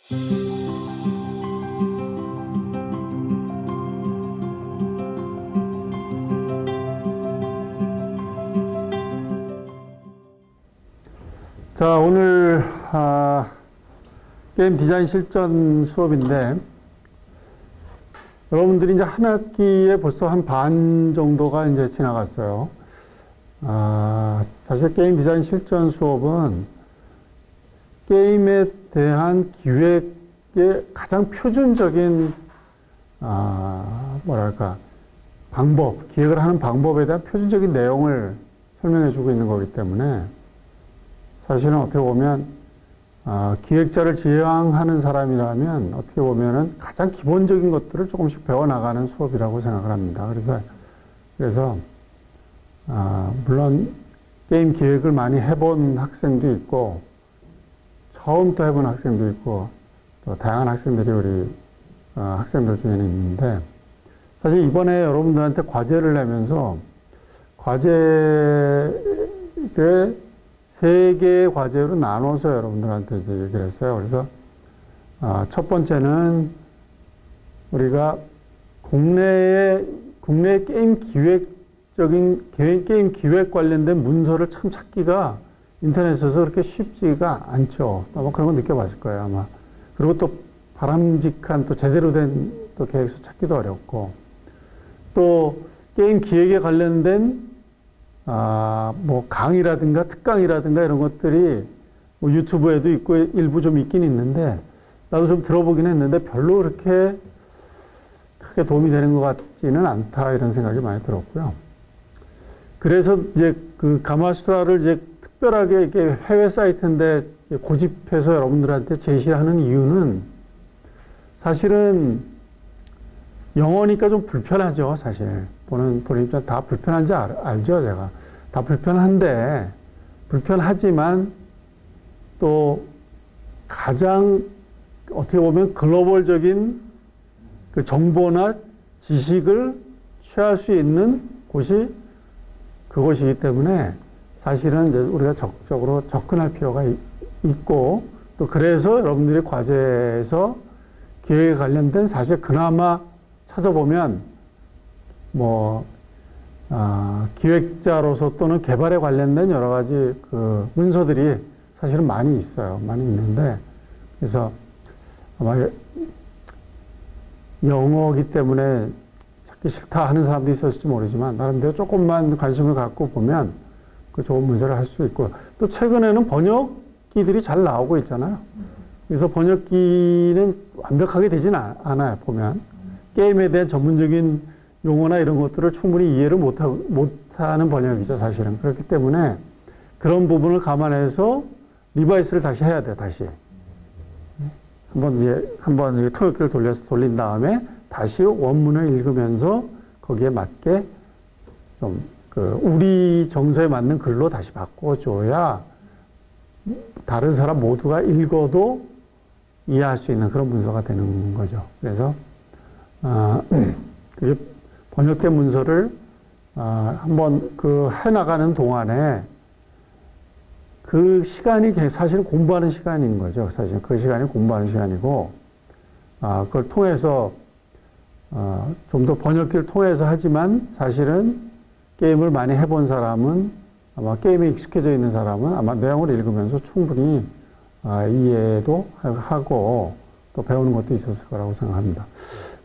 자, 오늘 게임 디자인 실전 수업인데, 여러분들이 이제 한 학기에 벌써 한 반 정도가 이제 지나갔어요. 사실 게임 디자인 실전 수업은 게임에 대한 기획의 가장 표준적인 방법, 기획을 하는 방법에 대한 표준적인 내용을 설명해 주고 있는 거기 때문에, 사실은 어떻게 보면 기획자를 지향하는 사람이라면 어떻게 보면은 가장 기본적인 것들을 조금씩 배워나가는 수업이라고 생각을 합니다. 그래서 물론 게임 기획을 많이 해본 학생도 있고 처음부터 해본 학생도 있고 또 다양한 학생들이 우리 학생들 중에는 있는데, 사실 이번에 여러분들한테 과제를 내면서 과제를 세 개의 과제로 나눠서 여러분들한테 이제 얘기를 했어요. 그래서 첫 번째는 우리가 국내 게임 게임 기획 관련된 문서를 참 찾기가 인터넷에서 그렇게 쉽지가 않죠. 아마 그런 거 느껴봤을 거예요, 아마. 그리고 또 바람직한 또 제대로 된 또 계획서 찾기도 어렵고, 또 게임 기획에 관련된 뭐 강의라든가 특강이라든가 이런 것들이 뭐 유튜브에도 있고 일부 좀 있긴 있는데, 나도 좀 들어보긴 했는데 별로 그렇게 크게 도움이 되는 것 같지는 않다, 이런 생각이 많이 들었고요. 그래서 이제 그 가마수트라를 이제 특별하게 이렇게 해외 사이트인데 고집해서 여러분들한테 제시하는 이유는, 사실은 영어니까 좀 불편하죠, 사실. 보는 입장 다 불편한지 알죠, 제가. 다 불편한데, 불편하지만 또 가장 어떻게 보면 글로벌적인 그 정보나 지식을 취할 수 있는 곳이 그곳이기 때문에 사실은 이제 우리가 적극적으로 접근할 필요가 있고, 또 그래서 여러분들이 과제에서 기획에 관련된, 사실 그나마 찾아보면 기획자로서 또는 개발에 관련된 여러 가지 그 문서들이 사실은 많이 있어요. 많이 있는데, 그래서 아마 영어이기 때문에 찾기 싫다 하는 사람도 있었을지 모르지만, 나름대로 조금만 관심을 갖고 보면 그 좋은 문서를 할 수 있고, 또 최근에는 번역기들이 잘 나오고 있잖아요. 그래서 번역기는 완벽하게 되진 않아요, 보면. 게임에 대한 전문적인 용어나 이런 것들을 충분히 이해를 못하는 번역이죠, 사실은. 그렇기 때문에 그런 부분을 감안해서 리바이스를 다시 해야 돼, 다시. 한번 통역기를 돌린 다음에 다시 원문을 읽으면서 거기에 맞게 좀 우리 정서에 맞는 글로 다시 바꿔줘야 다른 사람 모두가 읽어도 이해할 수 있는 그런 문서가 되는 거죠. 그래서 그게 번역된 문서를 한번 해나가는 동안에 그 시간이 사실 공부하는 시간인 거죠. 사실 그 시간이 공부하는 시간이고, 그걸 통해서 좀 더 번역기를 통해서 하지만, 사실은 게임을 많이 해본 사람은, 아마 게임에 익숙해져 있는 사람은 아마 내용을 읽으면서 충분히 이해도 하고 또 배우는 것도 있었을 거라고 생각합니다.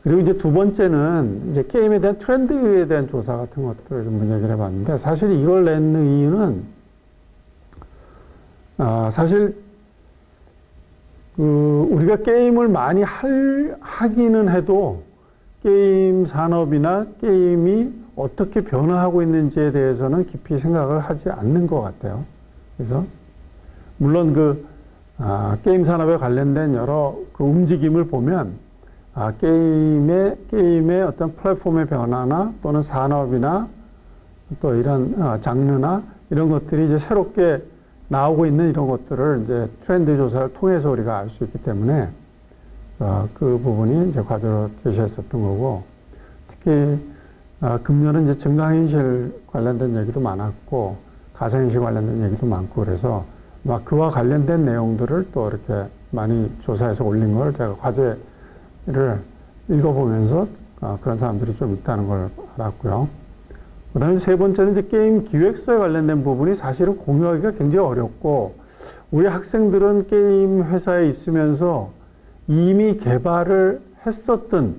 그리고 이제 두 번째는 이제 게임에 대한 트렌드에 대한 조사 같은 것들을 좀 얘기를 해봤는데, 사실 이걸 낸 이유는, 사실 우리가 게임을 많이 하기는 해도 게임 산업이나 게임이 어떻게 변화하고 있는지에 대해서는 깊이 생각을 하지 않는 것 같아요. 그래서 물론 게임 산업에 관련된 여러 그 움직임을 보면, 게임의 어떤 플랫폼의 변화나 또는 산업이나 또 이런 장르나 이런 것들이 이제 새롭게 나오고 있는 이런 것들을 이제 트렌드 조사를 통해서 우리가 알 수 있기 때문에 그 부분이 이제 과제로 제시했었던 거고, 특히 금년은 이제 증강현실 관련된 얘기도 많았고 가상현실 관련된 얘기도 많고, 그래서 그와 관련된 내용들을 또 이렇게 많이 조사해서 올린 걸 제가 과제를 읽어보면서 그런 사람들이 좀 있다는 걸 알았고요. 그 다음에 세 번째는 이제 게임 기획서에 관련된 부분이 사실은 공유하기가 굉장히 어렵고, 우리 학생들은 게임 회사에 있으면서 이미 개발을 했었던,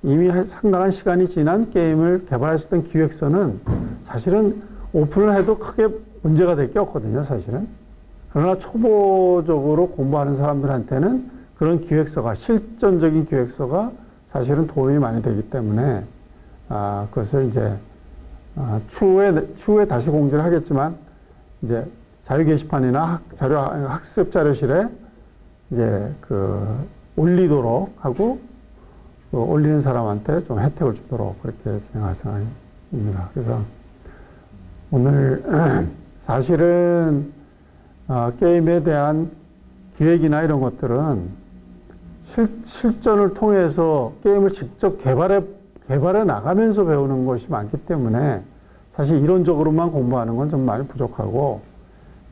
이미 상당한 시간이 지난 게임을 개발했었던 기획서는 사실은 오픈을 해도 크게 문제가 될 게 없거든요, 사실은. 그러나 초보적으로 공부하는 사람들한테는 그런 기획서가, 실전적인 기획서가 사실은 도움이 많이 되기 때문에, 그것을 이제, 추후에 다시 공지를 하겠지만, 이제 자유 게시판이나 학습 자료실에 이제 올리도록 하고, 올리는 사람한테 좀 혜택을 주도록 그렇게 진행할 생각입니다. 그래서 오늘 사실은 게임에 대한 기획이나 이런 것들은 실전을 통해서 게임을 직접 개발해 나가면서 배우는 것이 많기 때문에 사실 이론적으로만 공부하는 건 좀 많이 부족하고,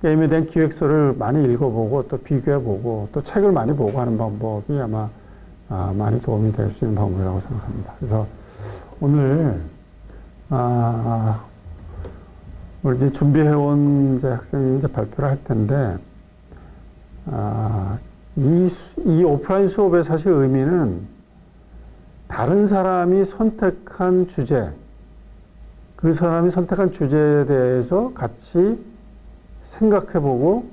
게임에 대한 기획서를 많이 읽어보고 또 비교해보고 또 책을 많이 보고 하는 방법이 아마 많이 도움이 될 수 있는 방법이라고 생각합니다. 그래서 오늘 우리 이제 준비해온 이제 학생이 이제 발표를 할 텐데, 이 오프라인 수업의 사실 의미는 다른 사람이 선택한 주제, 그 사람이 선택한 주제에 대해서 같이 생각해보고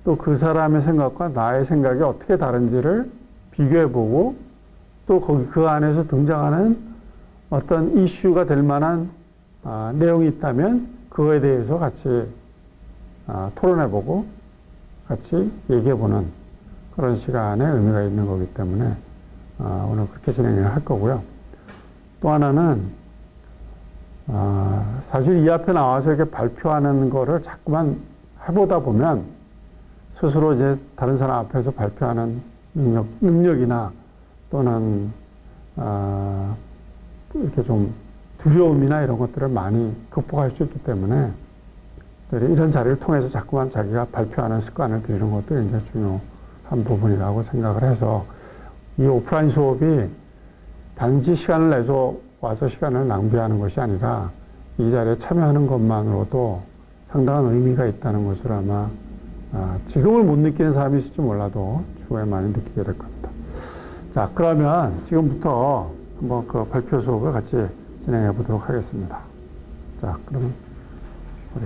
또 그 사람의 생각과 나의 생각이 어떻게 다른지를 비교해보고 또 그 안에서 등장하는 어떤 이슈가 될 만한 내용이 있다면 그거에 대해서 같이 토론해보고 같이 얘기해보는 그런 시간에 의미가 있는 거기 때문에 오늘 그렇게 진행을 할 거고요. 또 하나는 사실 이 앞에 나와서 이렇게 발표하는 거를 자꾸만 해보다 보면 스스로 이제 다른 사람 앞에서 발표하는 능력이나 또는 이렇게 좀 두려움이나 이런 것들을 많이 극복할 수 있기 때문에 이런 자리를 통해서 자꾸만 자기가 발표하는 습관을 들이는 것도 굉장히 중요한 부분이라고 생각을 해서, 이 오프라인 수업이 단지 시간을 내서 와서 시간을 낭비하는 것이 아니라 이 자리에 참여하는 것만으로도 상당한 의미가 있다는 것을 아마 지금을 못 느끼는 사람이 있을지 몰라도 추후에 많이 느끼게 될 겁니다. 자, 그러면 지금부터 한번 그 발표 수업을 같이 진행해 보도록 하겠습니다. 자, 그러면 우리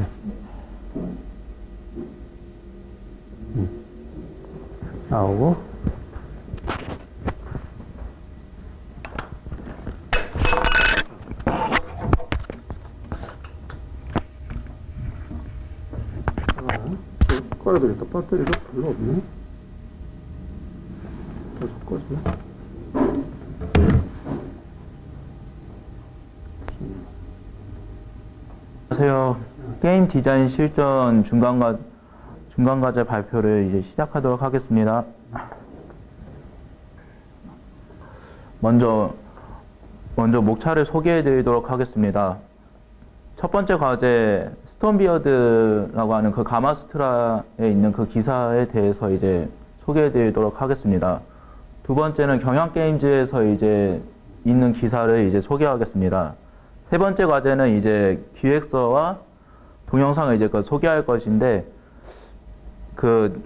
나오고 꺼야 되겠다. 배터리가 별로 없네. 계속 꺼지네. 안녕하세요. 게임 디자인 실전 중간과제 발표를 이제 시작하도록 하겠습니다. 먼저 목차를 소개해 드리도록 하겠습니다. 첫 번째 과제, 스톤비어드라고 하는 그 가마수트라에 있는 그 기사에 대해서 이제 소개해 드리도록 하겠습니다. 두 번째는 경향게임즈에서 이제 있는 기사를 이제 소개하겠습니다. 세 번째 과제는 이제 기획서와 동영상을 이제 소개할 것인데, 그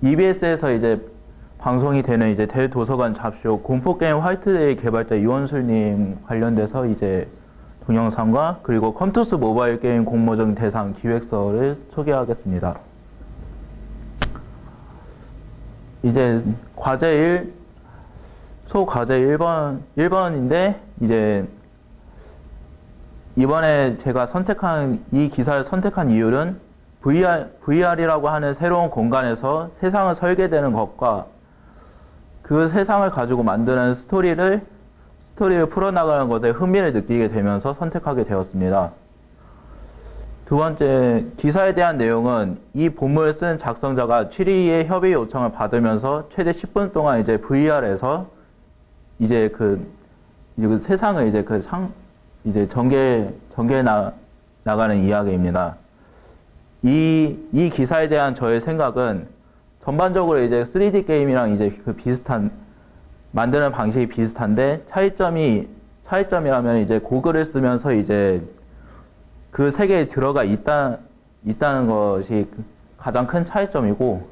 EBS에서 이제 방송이 되는 이제 대도서관 잡쇼 공포게임 화이트데이 개발자 이원술님 관련돼서 이제 동영상과 그리고 컴투스 모바일 게임 공모전 대상 기획서를 소개하겠습니다. 이제 소과제 1번인데, 이제 이번에 제가 이 기사를 선택한 이유는 VR이라고 하는 새로운 공간에서 세상을 설계되는 것과 그 세상을 가지고 만드는 스토리를 풀어나가는 것에 흥미를 느끼게 되면서 선택하게 되었습니다. 두 번째, 기사에 대한 내용은 이 본문을 쓴 작성자가 취리의 협의 요청을 받으면서 최대 10분 동안 이제 VR에서 이제 세상을 이제 전개해 나가는 이야기입니다. 이 기사에 대한 저의 생각은 전반적으로 이제 3D 게임이랑 이제 그 비슷한 만드는 방식이 비슷한데 차이점이라면 이제 고글을 쓰면서 이제 그 세계에 들어가 있다는 것이 가장 큰 차이점이고,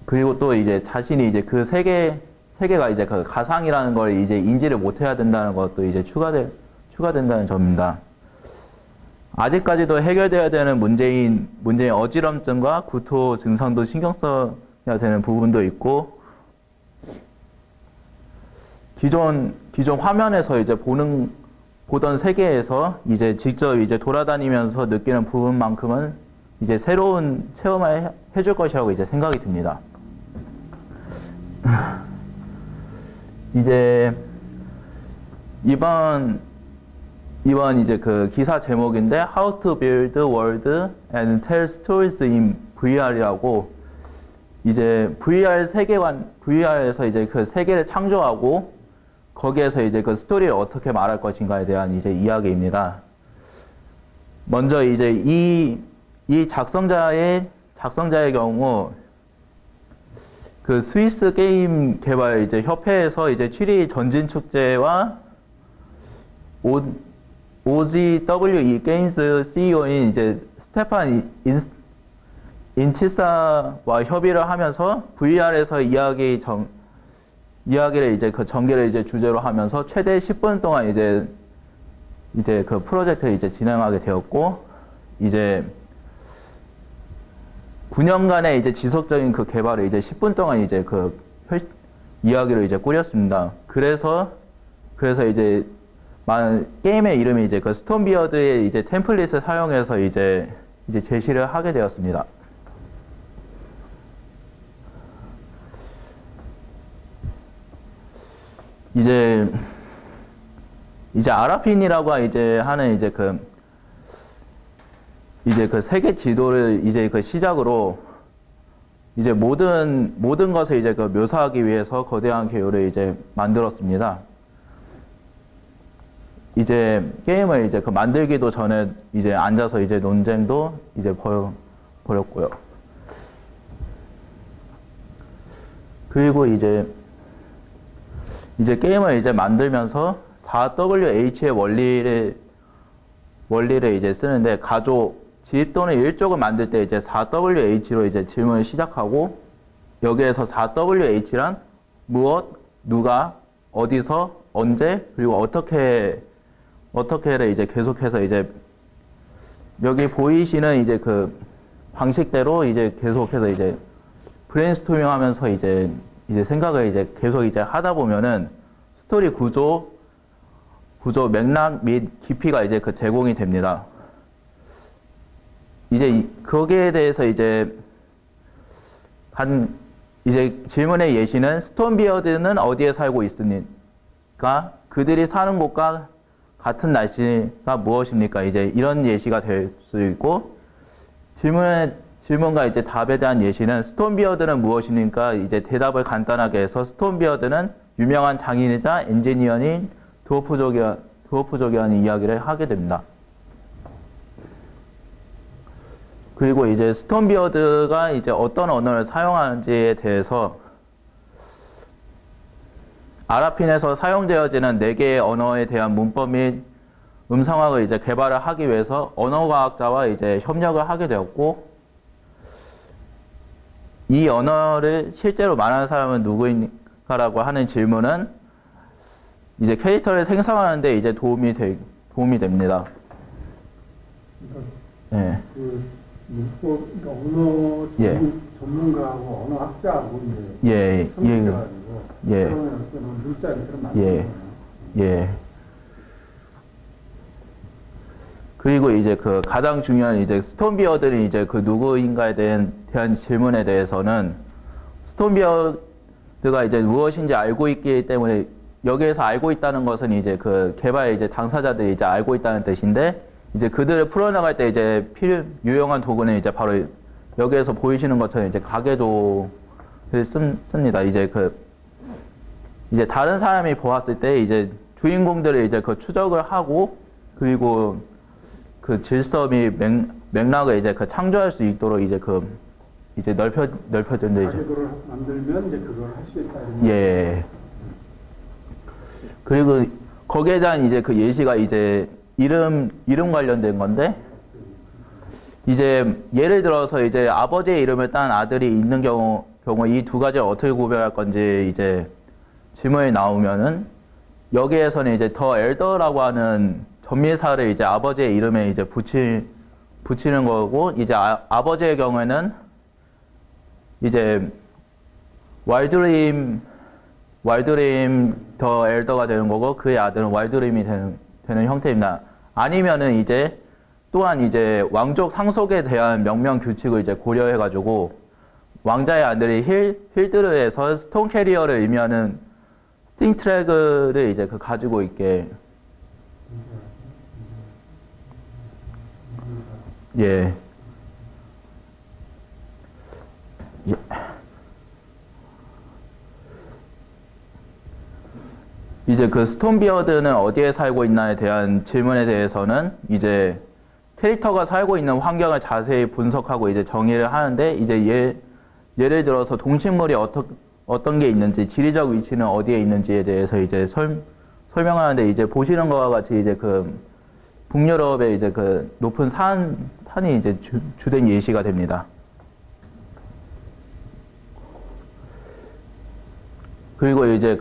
그리고 또 이제 자신이 이제 그 세계가 이제 그 가상이라는 걸 이제 인지를 못해야 된다는 것도 이제 추가된다는 점입니다. 아직까지도 해결돼야 되는 문제인 어지럼증과 구토 증상도 신경 써야 되는 부분도 있고, 기존 화면에서 이제 보던 세계에서 이제 직접 이제 돌아다니면서 느끼는 부분만큼은 이제 새로운 체험을 해줄 것이라고 이제 생각이 듭니다. 이제 이번 이제 그 기사 제목인데 How to Build World and Tell Stories in VR이라고, 이제 VR에서 이제 그 세계를 창조하고 거기에서 이제 그 스토리를 어떻게 말할 것인가에 대한 이제 이야기입니다. 먼저 이제 이 작성자의 경우 그 스위스 게임 개발 이제 협회에서 이제 취리 전진 축제와 OGWE 게임스 CEO인 이제 스테판 인티사와 협의를 하면서 VR에서 이야기를 이제 그 전개를 이제 주제로 하면서 최대 10분 동안 이제 그 프로젝트를 이제 진행하게 되었고, 이제 9년간의 이제 지속적인 그 개발을 이제 10분 동안 이제 그 이야기를 이제 꾸렸습니다. 그래서 이제 게임의 이름이 이제 그 스톤비어드의 이제 템플릿을 사용해서 이제 제시를 하게 되었습니다. 이제 아라핀이라고 하는 그 세계 지도를 이제 그 시작으로 이제 모든 것을 이제 그 묘사하기 위해서 거대한 개요를 이제 만들었습니다. 이제 게임을 이제 그 만들기도 전에 이제 앉아서 이제 논쟁도 이제 벌였고요. 그리고 이제 게임을 이제 만들면서 4WH의 원리를 이제 쓰는데, 집 또는 일족을 만들 때 이제 4WH로 이제 질문을 시작하고, 여기에서 4WH란 무엇, 누가, 어디서, 언제, 그리고 어떻게를 이제 계속해서 이제 여기 보이시는 이제 그 방식대로 이제 계속해서 이제 브레인스토밍 하면서 이제 생각을 이제 계속 이제 하다 보면은 스토리 구조, 맥락 및 깊이가 이제 그 제공이 됩니다. 이제 거기에 대해서 이제 질문의 예시는 스톤비어드는 어디에 살고 있습니까? 그들이 사는 곳과 같은 날씨가 무엇입니까? 이제 이런 예시가 될 수 있고, 질문과 이제 답에 대한 예시는 스톤비어드는 무엇입니까? 이제 대답을 간단하게 해서 스톤비어드는 유명한 장인이자 엔지니어인 드워프족이라는 이야기를 하게 됩니다. 그리고 이제 스톤비어드가 이제 어떤 언어를 사용하는지에 대해서 아라핀에서 사용되어지는 4개의 언어에 대한 문법 및 음성학을 이제 개발을 하기 위해서 언어과학자와 이제 협력을 하게 되었고, 이 언어를 실제로 말하는 사람은 누구인가라고 하는 질문은 이제 캐릭터를 생성하는데 이제 도움이 됩니다. 예. 그 문법, 그러니까 언어 전문가하고 언어학자하고 예. 예. 그러면 물자처럼 예. 예. 그리고 이제 그 가장 중요한 이제 스톤비어드는 이제 그 누구인가에 대한 질문에 대해서는 스톤비어드가 이제 무엇인지 알고 있기 때문에, 여기에서 알고 있다는 것은 이제 그 개발 이제 당사자들이 이제 알고 있다는 뜻인데, 이제 그들을 풀어나갈 때 이제 유용한 도구는 이제 바로 여기에서 보이시는 것처럼 이제 가계도를 씁니다. 이제 다른 사람이 보았을 때 이제 주인공들을 이제 그 추적을 하고, 그리고 그 질서 및 맥락을 이제 그 창조할 수 있도록 이제 그 이제 넓혀진다 이제. 자격으로 만들면 이제 그걸 할 수 있다. 이런 예. 그리고 거기에 대한 이제 그 예시가 이제 이름 관련된 건데, 이제 예를 들어서 이제 아버지의 이름을 딴 아들이 있는 경우 이 두 가지를 어떻게 구별할 건지 이제 질문이 나오면은, 여기에서는 이제 더 엘더라고 하는 전미사를 이제 아버지의 이름에 이제 붙이는 거고, 이제 아버지의 경우에는 이제 와일드림 더 엘더가 되는 거고, 그의 아들은 와일드림이 되는 형태입니다. 아니면은 이제 또한 이제 왕족 상속에 대한 명명 규칙을 이제 고려해가지고, 왕자의 아들이 힐드르에서 스톤 캐리어를 의미하는 스팅 트랙을 이제 그 가지고 있게. 예. 예. 이제 그 스톤비어드는 어디에 살고 있나에 대한 질문에 대해서는 이제 캐릭터가 살고 있는 환경을 자세히 분석하고 이제 정의를 하는데, 이제 예를 들어서 동식물이 어떤 게 있는지, 지리적 위치는 어디에 있는지에 대해서 이제 설명하는데, 이제 보시는 것과 같이 이제 그 북유럽의 이제 그 높은 산이 이제 주된 예시가 됩니다. 그리고 이제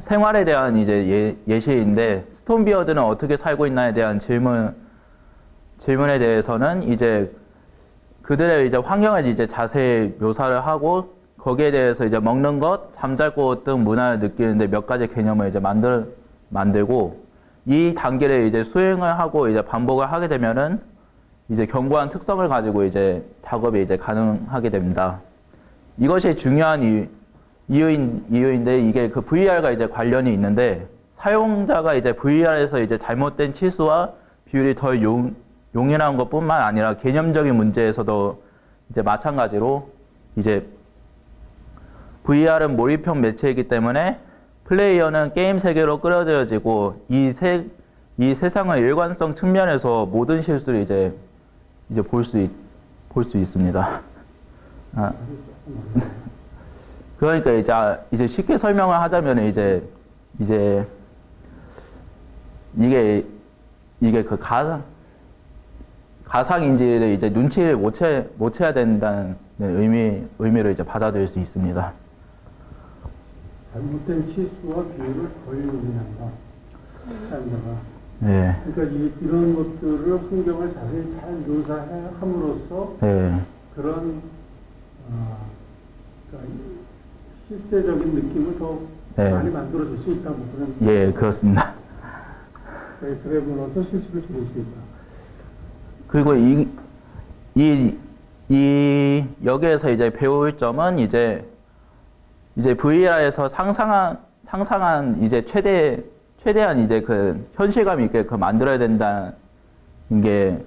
생활에 대한 이제 예시인데, 스톤비어드는 어떻게 살고 있나에 대한 질문에 대해서는 이제 그들의 이제 환경을 이제 자세히 묘사를 하고, 거기에 대해서 이제 먹는 것, 잠잘 곳 등 문화를 느끼는데 몇 가지 개념을 이제 만들고, 이 단계를 이제 수행을 하고 이제 반복을 하게 되면은 이제 견고한 특성을 가지고 이제 작업이 이제 가능하게 됩니다. 이것이 중요한 이유인데, 이게 그 VR과 이제 관련이 있는데, 사용자가 이제 VR에서 이제 잘못된 치수와 비율이 더 용이한 것뿐만 아니라 개념적인 문제에서도 이제 마찬가지로, 이제 VR은 몰입형 매체이기 때문에 플레이어는 게임 세계로 끌어들여지고, 이 세상의 일관성 측면에서 모든 실수를 이제 볼 수 있습니다. 그러니까 이제 쉽게 설명을 하자면 이제 이게 그 가상인지를 이제 눈치를 못 채야 된다는 의미를 이제 받아들일 수 있습니다. 잘못된 치수와 비율을 덜 요구한다. 사용자가. 네. 그러니까 이런 것들을 환경을 자세히 잘 묘사함으로써 네. 그런 그러니까 실제적인 느낌을 더 네. 많이 만들어줄 수 있다고 그런. 예, 그렇습니다. 그래서 실수를 줄일 수 있다. 그리고 여기에서 이제 배울 점은 이제 VR에서 상상한 이제 최대한 이제 그 현실감 있게 그 만들어야 된다는 게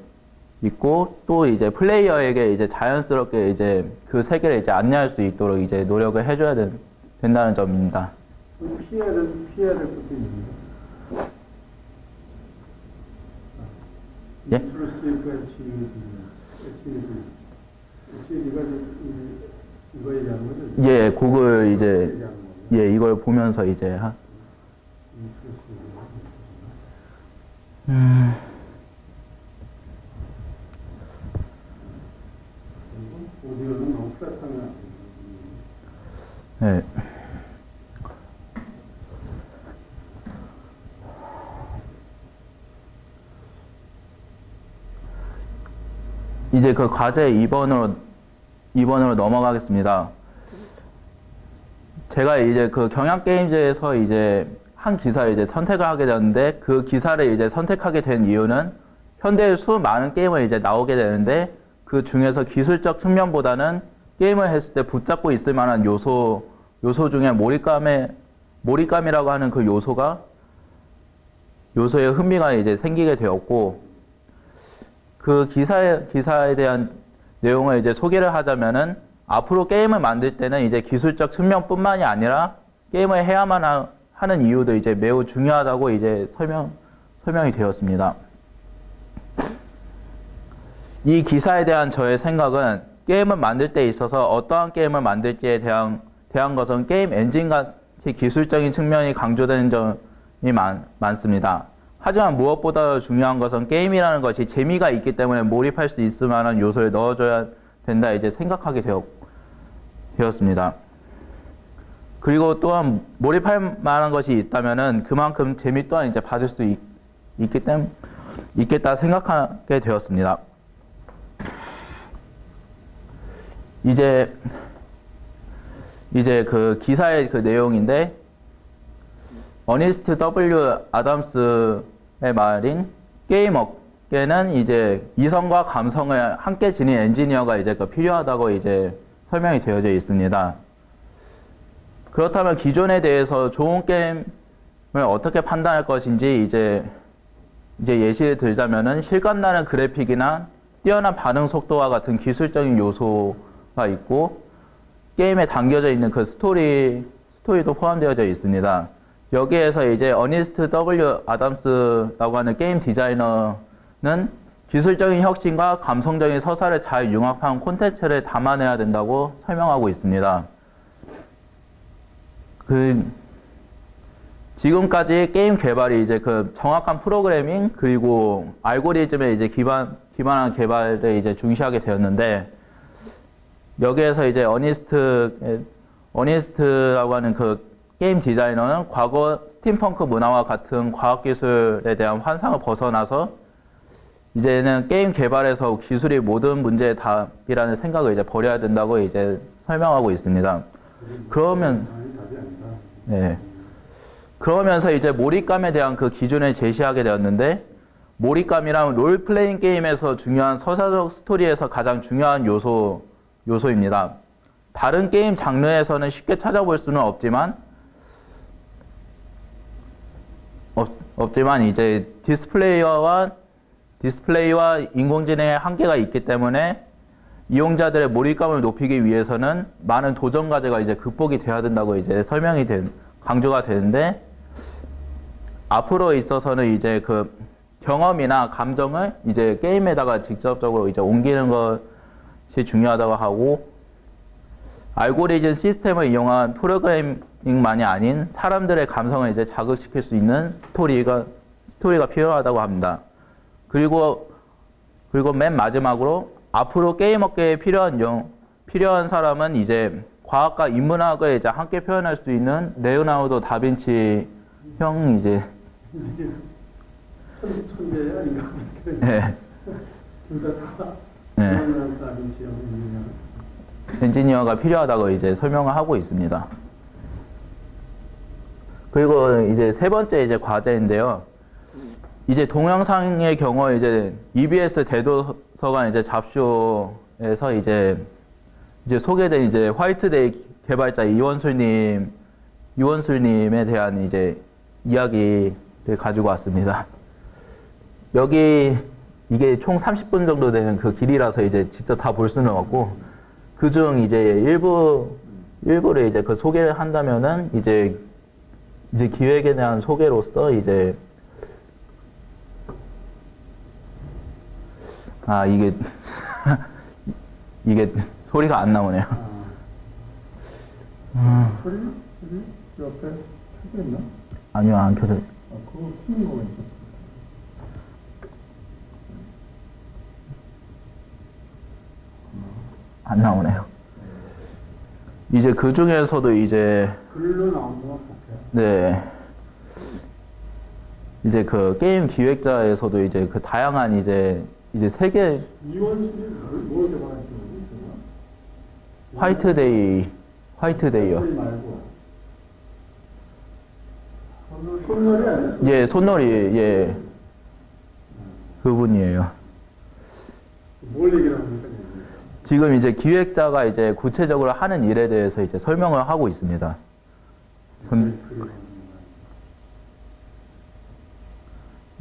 있고, 또 이제 플레이어에게 이제 자연스럽게 이제 그 세계를 이제 안내할 수 있도록 이제 노력을 해줘야 된다는 점입니다. 피해야 될 것도 있는데. 예? HD가 이거 얘기하는 거죠? 예, 그걸 이제 이걸 보면서 이제 오디오는 너무 플랫하면 네. 이제 그 과제 2번으로 넘어가겠습니다. 제가 이제 그 경향게임즈에서 이제 한 기사를 이제 선택을 하게 되었는데, 그 기사를 이제 선택하게 된 이유는 현대의 수많은 게임을 이제 나오게 되는데, 그 중에서 기술적 측면보다는 게임을 했을 때 붙잡고 있을 만한 요소 중에 몰입감이라고 하는 그 요소에 흥미가 이제 생기게 되었고, 그 기사에 대한 내용을 이제 소개를 하자면은, 앞으로 게임을 만들 때는 이제 기술적 측면뿐만이 아니라 게임을 해야만 하는 이유도 이제 매우 중요하다고 이제 설명이 되었습니다. 이 기사에 대한 저의 생각은 게임을 만들 때 있어서 어떠한 게임을 만들지에 대한 것은 게임 엔진 같이 기술적인 측면이 강조되는 점이 많습니다. 하지만 무엇보다 중요한 것은 게임이라는 것이 재미가 있기 때문에 몰입할 수 있을 만한 요소를 넣어줘야 된다 이제 생각하게 되었습니다. 그리고 또한 몰입할 만한 것이 있다면은 그만큼 재미 또한 이제 받을 수 있겠다 생각하게 되었습니다. 이제 그 기사의 그 내용인데 어니스트 W 아담스의 말인 게임 업계는 이제 이성과 감성을 함께 지닌 엔지니어가 이제 필요하다고 이제 설명이 되어져 있습니다. 그렇다면 기존에 대해서 좋은 게임을 어떻게 판단할 것인지 이제 예시를 들자면은 실감나는 그래픽이나 뛰어난 반응 속도와 같은 기술적인 요소가 있고 게임에 담겨져 있는 그 스토리도 포함되어져 있습니다. 여기에서 이제 어니스트 W 아담스라고 하는 게임 디자이너는 기술적인 혁신과 감성적인 서사를 잘 융합한 콘텐츠를 담아내야 된다고 설명하고 있습니다. 지금까지 게임 개발이 이제 그 정확한 프로그래밍 그리고 알고리즘에 이제 기반한 개발을 이제 중시하게 되었는데 여기에서 이제 어니스트라고 하는 그 게임 디자이너는 과거 스팀펑크 문화와 같은 과학기술에 대한 환상을 벗어나서 이제는 게임 개발에서 기술이 모든 문제의 답이라는 생각을 이제 버려야 된다고 이제 설명하고 있습니다. 그러면서 이제 몰입감에 대한 그 기준을 제시하게 되었는데 몰입감이란 롤플레잉 게임에서 중요한 서사적 스토리에서 가장 중요한 요소입니다. 다른 게임 장르에서는 쉽게 찾아볼 수는 없지만 이제 디스플레이와 인공지능의 한계가 있기 때문에 이용자들의 몰입감을 높이기 위해서는 많은 도전 과제가 이제 극복이 돼야 된다고 이제 강조가 되는데 앞으로 있어서는 이제 그 경험이나 감정을 이제 게임에다가 직접적으로 이제 옮기는 것이 중요하다고 하고 알고리즘 시스템을 이용한 프로그래밍만이 아닌 사람들의 감성을 이제 자극시킬 수 있는 스토리가 필요하다고 합니다. 그리고 맨 마지막으로 앞으로 게임 업계에 필요한 사람은 이제 과학과 인문학을 이제 함께 표현할 수 있는 레오나르도 다빈치 형 이제 천재 아닌가? 네. 둘다 네. 다빈치 형이냐? 엔지니어가 필요하다고 이제 설명을 하고 있습니다. 그리고 이제 세 번째 이제 과제인데요. 이제 동영상의 경우 이제 EBS 대도서관 이제 잡쇼에서 이제 소개된 이제 화이트데이 개발자 이원술님에 대한 이제 이야기를 가지고 왔습니다. 여기 이게 총 30분 정도 되는 그 길이라서 이제 직접 다 볼 수는 없고 그중 이제 일부를 이제 그 소개를 한다면은 이제 기획에 대한 소개로서 이제 이게 소리가 안 나오네요. 소리 옆에 켜져 있나? 아니요, 안 켜져. 그거 키는 거가 있어. 안 나오네요. 이제 그 중에서도 이제 글로 나온 거 같아요. 네. 이제 그 게임 기획자에서도 이제 그 다양한 이제 세계 이원술이 뭘 개발하신 거지? 화이트데이요. 말고 손놀이 아니야? 예, 손놀이 예. 그분이에요. 뭘 얘기를 합니까? 지금 이제 기획자가 이제 구체적으로 하는 일에 대해서 이제 설명을 하고 있습니다.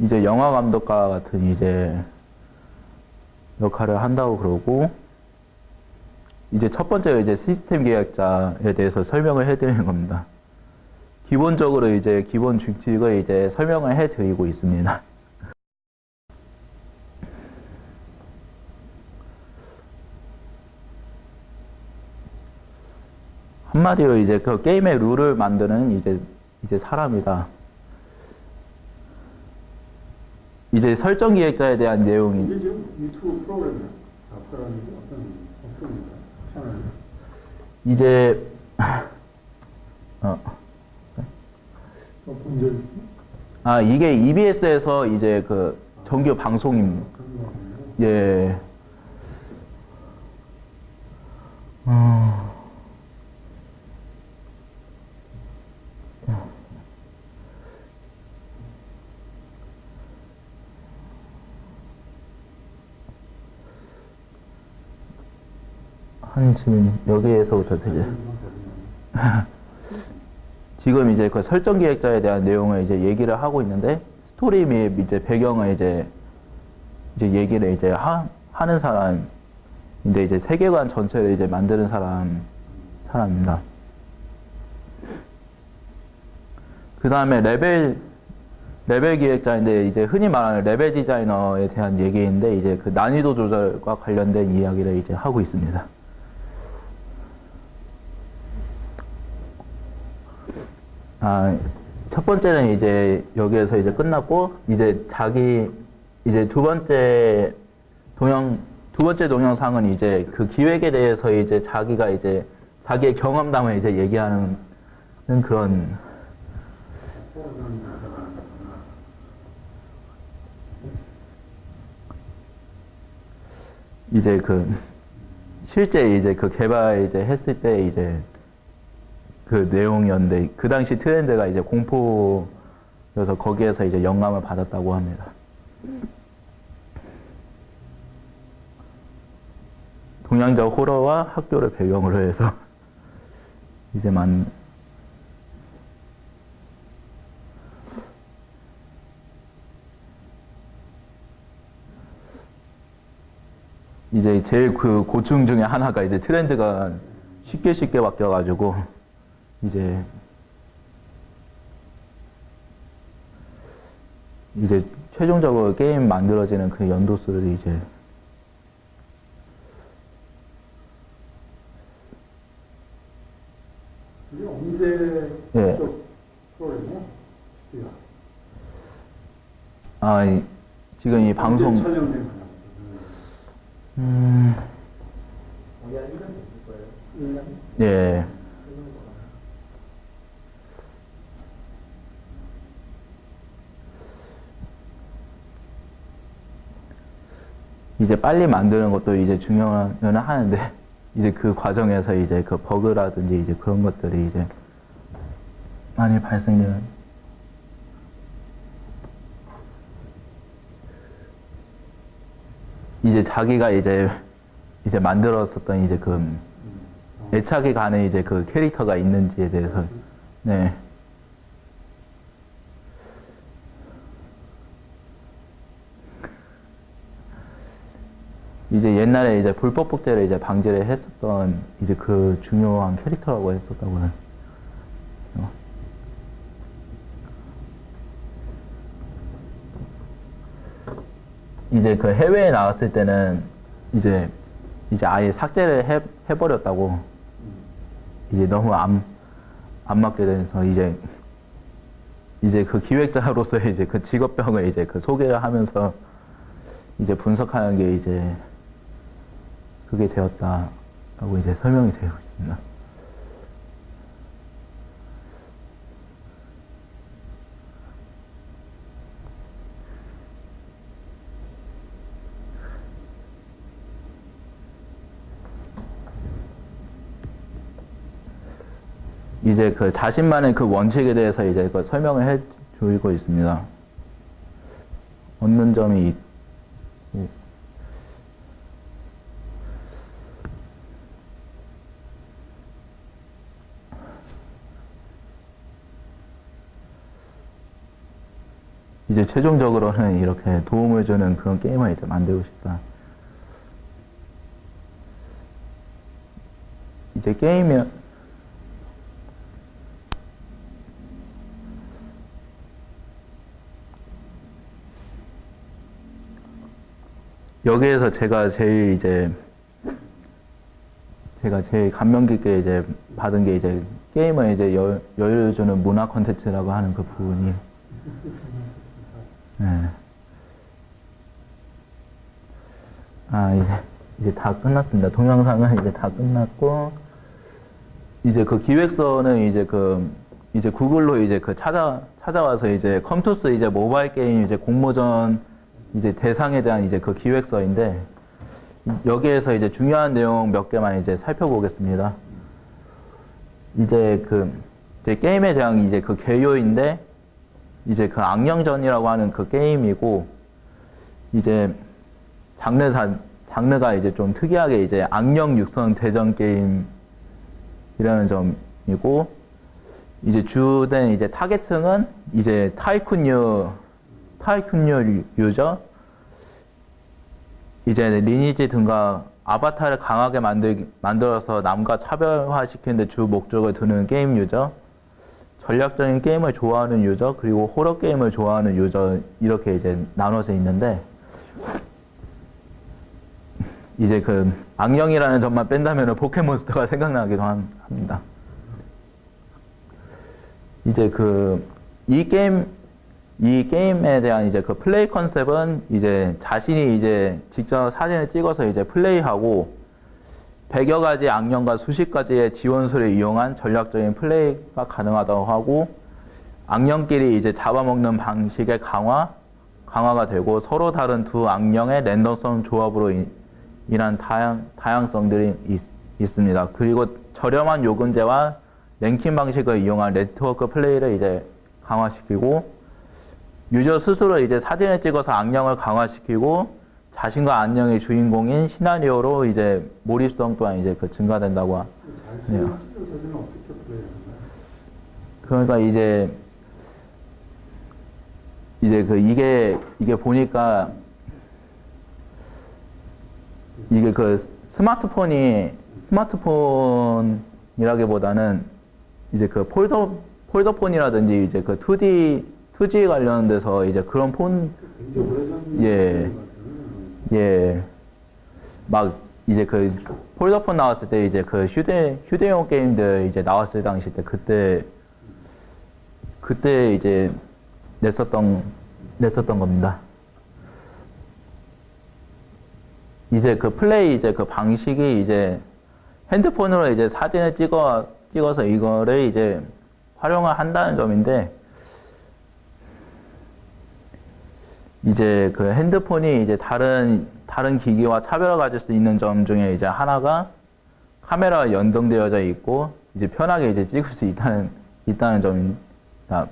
이제 영화 감독과 같은 이제 역할을 한다고 그러고 이제 첫 번째 이제 시스템 기획자에 대해서 설명을 해드리는 겁니다. 기본적으로 이제 기본 규칙을 이제 설명을 해드리고 있습니다. 한마디로 이제 그 게임의 룰을 만드는 이제 사람이다. 이제 설정 기획자에 대한 내용이 이게 지금 유튜브 프로그램이야. 작가라는 게 어떤 프로그램인가? 채널. 이제 본적 이게 EBS에서 이제 그 정규 방송입니다. 그런 거 같네요. 예. 한 지금 여기에서부터 되죠. 지금 이제 그 설정 기획자에 대한 내용을 이제 얘기를 하고 있는데 스토리 및 이제 배경을 이제 얘기를 이제 하는 사람인데 이제 세계관 전체를 이제 만드는 사람입니다. 그 다음에 레벨 기획자인데 이제 흔히 말하는 레벨 디자이너에 대한 얘기인데 이제 그 난이도 조절과 관련된 이야기를 이제 하고 있습니다. 첫 번째는 이제 여기에서 이제 끝났고 이제 이제 두 번째 동영상은 이제 그 기획에 대해서 이제 자기가 이제 자기의 경험담을 이제 얘기하는 그런 이제 그 실제 이제 그 개발 이제 했을 때 이제 그 내용이었는데 그 당시 트렌드가 이제 공포여서 거기에서 이제 영감을 받았다고 합니다. 동양적 호러와 학교를 배경으로 해서 이제 이제 제일 그 고충 중에 하나가 이제 트렌드가 쉽게 바뀌어가지고 이제 최종적으로 게임 만들어지는 그 연도수를 이제 이게 언제 예. 프로그램이야? 지금 이 방송 언제 촬영된 거냐고. 거의 한 1년 됐을 거예요. 1년? 예. 이제 빨리 만드는 것도 이제 중요는 하는데 이제 그 과정에서 이제 그 버그라든지 이제 그런 것들이 이제 많이 발생되는 이제 자기가 이제 만들었었던 이제 그 애착이 가는 이제 그 캐릭터가 있는지에 대해서 네. 이제 옛날에 이제 불법 복제를 이제 방지를 했었던 이제 그 중요한 캐릭터라고 했었다고 해요. 이제 그 해외에 나갔을 때는 이제 아예 삭제를 해버렸다고 이제 너무 안 맞게 돼서 이제 그 기획자로서의 이제 그 직업병을 이제 그 소개를 하면서 이제 분석하는 게 이제 그게 되었다라고 이제 설명이 되어 있습니다. 이제 그 자신만의 그 원칙에 대해서 이제 그 설명을 해 주고 있습니다. 얻는 점이 있고, 이제 최종적으로는 이렇게 도움을 주는 그런 게임을 이제 만들고 싶다. 이제 게임이 여기에서 제가 제일 제가 제일 감명 깊게 이제 받은 게 이제 게임을 이제 여유를 주는 문화 콘텐츠라고 하는 그 부분이. 네. 이제 다 끝났습니다. 동영상은 이제 다 끝났고, 이제 그 기획서는 이제 구글로 이제 찾아와서 이제 컴투스 이제 모바일 게임 이제 공모전 이제 대상에 대한 이제 그 기획서인데, 여기에서 이제 중요한 내용 몇 개만 이제 살펴보겠습니다. 이제 게임에 대한 이제 그 개요인데, 이제 그 악령전이라고 하는 그 게임이고, 이제 장르가 이제 좀 특이하게 이제 악령 육성 대전 게임이라는 점이고, 이제 주된 이제 타겟층은 이제 타이쿤류 유저, 이제 리니지 등과 아바타를 강하게 만들어서 남과 차별화시키는 데 주 목적을 두는 게임 유저, 전략적인 게임을 좋아하는 유저, 그리고 호러 게임을 좋아하는 유저, 이렇게 이제 나눠져 있는데, 이제 그 악령이라는 점만 뺀다면 포켓몬스터가 생각나기도 합니다. 이제 이 게임에 대한 이제 그 플레이 컨셉은 이제 자신이 이제 직접 사진을 찍어서 이제 플레이하고 100여 가지 악령과 수십 가지의 지원소를 이용한 전략적인 플레이가 가능하다고 하고, 악령끼리 이제 잡아먹는 방식의 강화가 되고, 서로 다른 두 악령의 랜덤성 조합으로 인한 다양성들이 있습니다. 그리고 저렴한 요금제와 랭킹 방식을 이용한 네트워크 플레이를 이제 강화시키고, 유저 스스로 이제 사진을 찍어서 악령을 강화시키고, 자신과 악령의 주인공인 시나리오로 이제 몰입성 또한 이제 증가된다고 하네요. 그러니까 이제 이게 보니까 이게 스마트폰이라기보다는 이제 그 폴더폰이라든지 이제 그 2D 관련돼서 이제 그런 폰, 막 이제 그 폴더폰 나왔을 때 이제 그 휴대용 게임들 이제 나왔을 당시 때 그때 이제 냈었던 겁니다. 이제 그 플레이 이제 그 방식이 이제 핸드폰으로 이제 사진을 찍어서 이거를 이제 활용을 한다는 점인데, 이제 그 핸드폰이 이제 다른 기기와 차별을 가질 수 있는 점 중에 이제 하나가 카메라가 연동되어져 있고, 이제 편하게 이제 찍을 수 있다는 점입니다.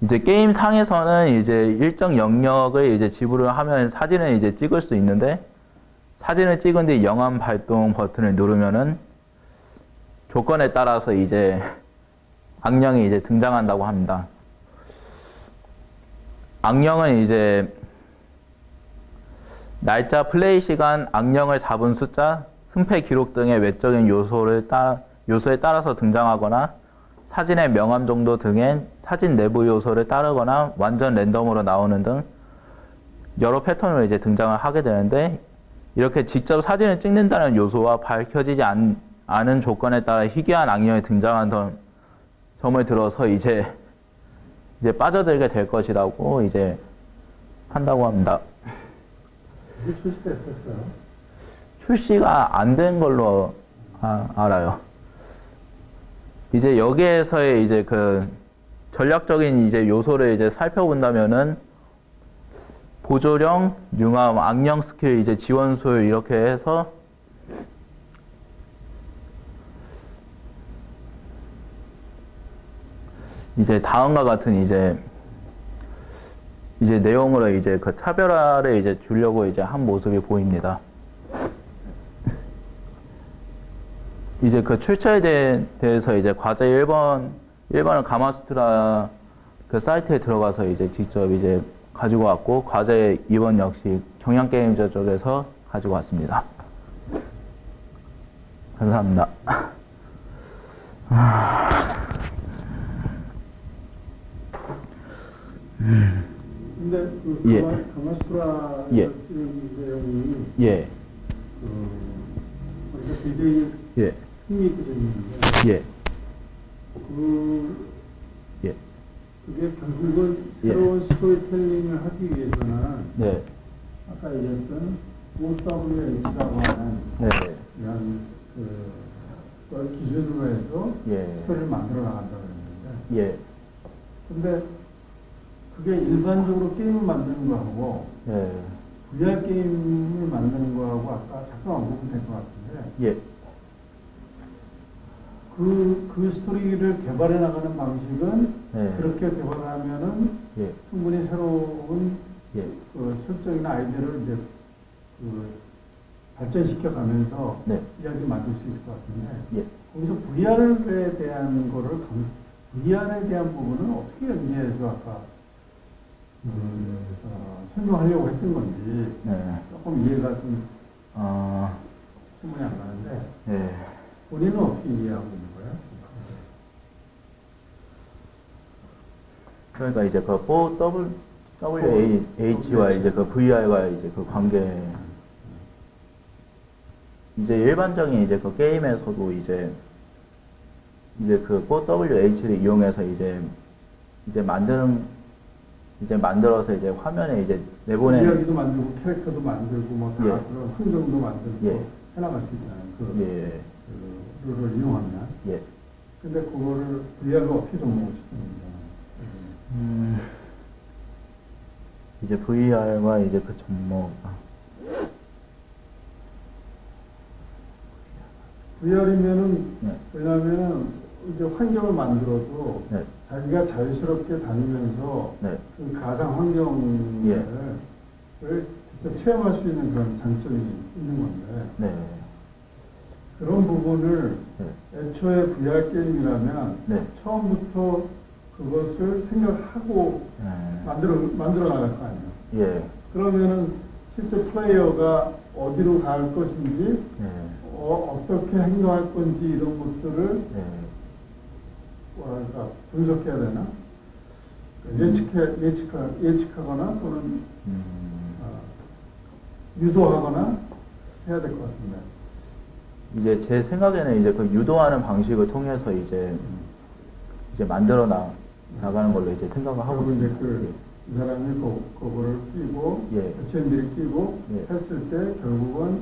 이제 게임 상에서는 이제 일정 영역을 이제 지불을 하면 사진을 이제 찍을 수 있는데, 사진을 찍은 뒤 영암 발동 버튼을 누르면은 조건에 따라서 이제 악령이 이제 등장한다고 합니다. 악령은 이제 날짜, 플레이 시간, 악령을 잡은 숫자, 승패 기록 등의 외적인 요소에 따라서 등장하거나, 사진의 명암 정도 등의 사진 내부 요소를 따르거나 완전 랜덤으로 나오는 등 여러 패턴으로 이제 등장을 하게 되는데, 이렇게 직접 사진을 찍는다는 요소와 밝혀지지 않은 조건에 따라 희귀한 악령이 등장한 점을 들어서 이제 빠져들게 될 것이라고 이제 한다고 합니다. 출시됐었어요? 출시가 안 된 걸로 알아요. 이제 여기에서의 이제 그 전략적인 이제 요소를 이제 살펴본다면은 보조령, 융합, 악령 스킬 이제 지원술 이렇게 해서 이제 다음과 같은 이제 내용으로 이제 그 차별화를 이제 주려고 이제 한 모습이 보입니다. 이제 그 출처에 대해서 이제 과제 1번을 가마수트라 그 사이트에 들어가서 이제 직접 이제 가지고 왔고, 과제 2번 역시 경향게임즈 쪽에서 가지고 왔습니다. 감사합니다. 근데 그 예. 가마수트라 예. 찍은 내용이 예. 굉장히 예, 흥미있게 생겼는데 예, 그 예, 그게 결국은 예. 새로운 스토리텔링을 하기 위해서는 네, 아까 얘기했던 OWH라고 하는 네, 이런 그걸 기준으로 해서 예, 스토리를 만들어 나간다고 했는데 예, 근데 그게 일반적으로 게임을 만드는 거하고 예, VR 게임을 만드는 거하고 아까 잠깐 언급이 될 것 같은데 예, 그 스토리를 개발해 나가는 방식은 네. 그렇게 개발하면은 예, 충분히 새로운 예, 그 설정이나 아이디어를 이제 그 발전시켜 가면서 네, 이야기를 만들 수 있을 것 같은데 예. 거기서 VR에 대한 거를 VR에 대한 부분은 어떻게 연계해서 아까 설명하려고 했던 건지 네. 조금 이해가 좀 아, 충분히 안 가는데 예. 본인은 어떻게 이해하고 있는 거예요? 그러니까 이제 그 WH와 이제 그 VR과 이제 그 관계, 이제 일반적인 이제 그 게임에서도 이제 그 WH를 이용해서 이제 만들어서 이제 화면에 이제 내보내는. 이야기도 만들고 캐릭터도 만들고 뭐 다 예. 그런 환경도 만들고 예. 해나갈 수 있잖아요. 예, 그 룰을 이용하면. 예. 근데 그거를 VR로 어떻게 접목을 시키는지. 이제 VR과 이제 그 접목. VR이면은 네. 왜냐하면은 이제 환경을 만들어도 네. 자기가 자유스럽게 다니면서 네. 그 가상 환경을 직접 체험할 수 있는 그런 장점이 있는 건데 네. 그런 부분을 네. 애초에 VR 게임이라면 네. 처음부터 그것을 생각하고 네. 만들어 나갈 거 아니에요. 예. 그러면은 실제 플레이어가 어디로 갈 것인지 네. 어떻게 행동할 건지 이런 것들을 네. 뭐랄까 분석해야 되나 예측하거나 또는 유도하거나 해야 될 것 같은데. 이제 제 생각에는 이제 그 유도하는 방식을 통해서 이제 만들어 나가는 걸로 이제 생각을 하고 그리고 이제 있습니다. 이 사람이 그거를 끼고 예. HMD를 끼고 예. 했을 때 결국은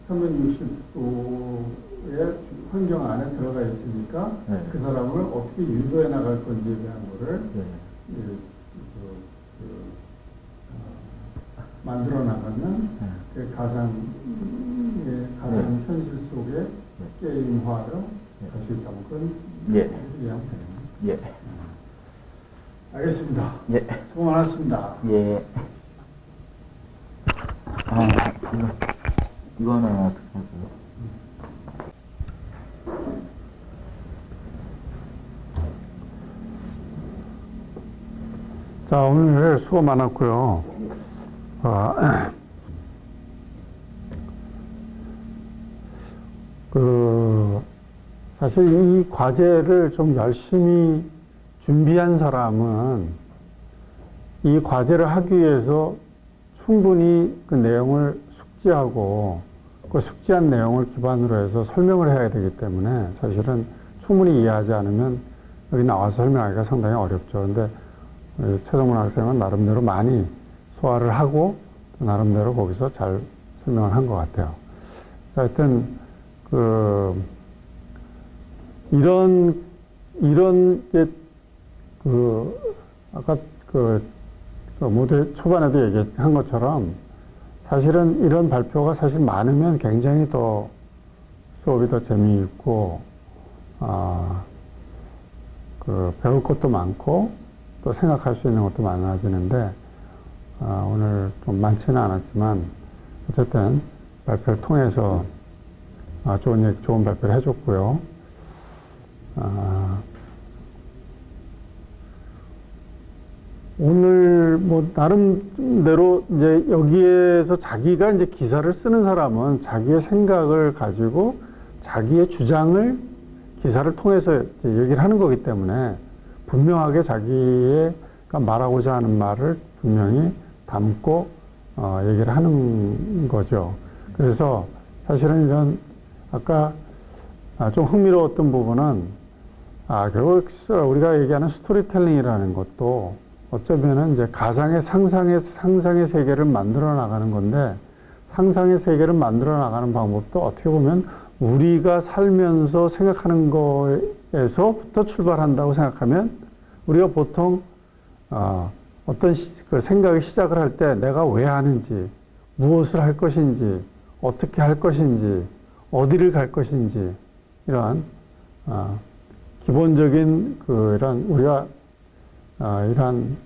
360도의 환경 안에 들어가 있으니까 네. 그 사람을 어떻게 유도해 나갈 건지에 대한 거를 예. 만들어 나가는 그 가상 현실 속의 게임화를 할 수 있다면 그건 예. 이해하면 되네요. 예. 알겠습니다. 예. 수고 많았습니다. 예. 아, 이거는 어떻게 할까요? 자, 오늘 수고 많았고요. 사실 이 과제를 좀 열심히 준비한 사람은 이 과제를 하기 위해서 충분히 그 내용을 숙지하고 그 숙지한 내용을 기반으로 해서 설명을 해야 되기 때문에 사실은 충분히 이해하지 않으면 여기 나와서 설명하기가 상당히 어렵죠. 근데 최정문 학생은 나름대로 많이 소화를 하고 나름대로 거기서 잘 설명을 한 것 같아요. 자, 하여튼 이런 이제 아까 모두 초반에도 얘기한 것처럼 사실은 이런 발표가 사실 많으면 굉장히 더 수업이 더 재미있고 배울 것도 많고 또 생각할 수 있는 것도 많아지는데 오늘 좀 많지는 않았지만 어쨌든 발표를 통해서 좋은 발표를 해줬고요. 오늘 나름대로 이제 여기에서 자기가 이제 기사를 쓰는 사람은 자기의 생각을 가지고 자기의 주장을 기사를 통해서 이제 얘기를 하는 거기 때문에 분명하게 자기가 말하고자 하는 말을 분명히 담고 얘기를 하는 거죠. 그래서 사실은 이런 아까 좀 흥미로웠던 부분은 결국 우리가 얘기하는 스토리텔링이라는 것도 어쩌면은 이제 가상의 상상의 세계를 만들어 나가는 건데, 상상의 세계를 만들어 나가는 방법도 어떻게 보면 우리가 살면서 생각하는 거에서부터 출발한다고 생각하면, 우리가 보통 어떤 그 생각의 시작을 할 때 내가 왜 하는지, 무엇을 할 것인지, 어떻게 할 것인지, 어디를 갈 것인지, 이러한 기본적인 이런 우리가 이러한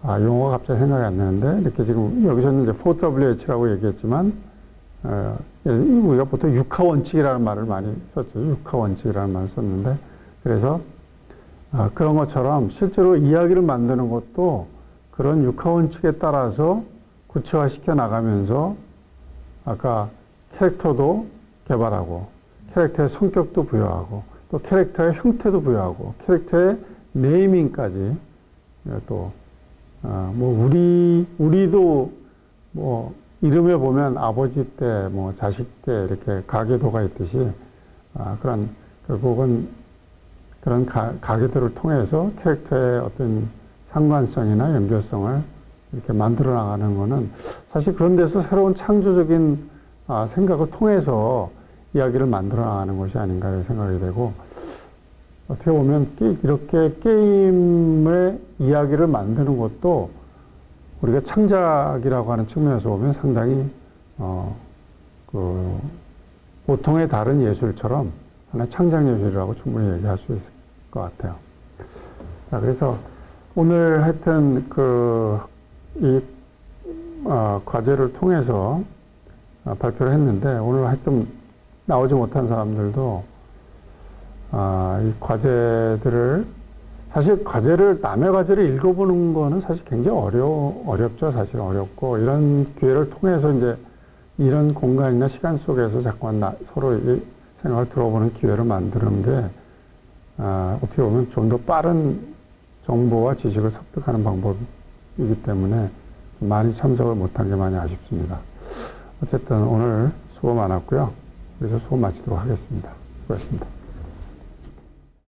용어가 갑자기 생각이 안 나는데, 이렇게 지금 여기서는 이제 4WH라고 얘기했지만, 우리가 보통 육하 원칙이라는 말을 많이 썼죠. 육하 원칙이라는 말을 썼는데, 그래서 그런 것처럼 실제로 이야기를 만드는 것도 그런 육하 원칙에 따라서 구체화시켜 나가면서 아까 캐릭터도 개발하고, 캐릭터의 성격도 부여하고, 또 캐릭터의 형태도 부여하고, 캐릭터의 네이밍까지, 또 우리도 이름에 보면 아버지 때, 자식 때 이렇게 가계도가 있듯이, 결국은 그런 가계도를 통해서 캐릭터의 어떤 상관성이나 연결성을 이렇게 만들어 나가는 거는 사실 그런 데서 새로운 창조적인 생각을 통해서 이야기를 만들어 나가는 것이 아닌가 생각이 되고, 어떻게 보면 이렇게 게임의 이야기를 만드는 것도 우리가 창작이라고 하는 측면에서 보면 상당히 보통의 다른 예술처럼 하나의 창작 예술이라고 충분히 얘기할 수 있을 것 같아요. 자, 그래서 오늘 하여튼 과제를 통해서 발표를 했는데, 오늘 하여튼 나오지 못한 사람들도 이 과제들을, 사실 남의 과제를 읽어보는 거는 사실 굉장히 어렵죠. 사실 어렵고, 이런 기회를 통해서 이제 이런 공간이나 시간 속에서 자꾸만 서로 생각을 들어보는 기회를 만드는 게 어떻게 보면 좀 더 빠른 정보와 지식을 습득하는 방법이기 때문에 많이 참석을 못한 게 많이 아쉽습니다. 어쨌든 오늘 수고 많았고요. 그래서 수고 마치도록 하겠습니다. 수고했습니다.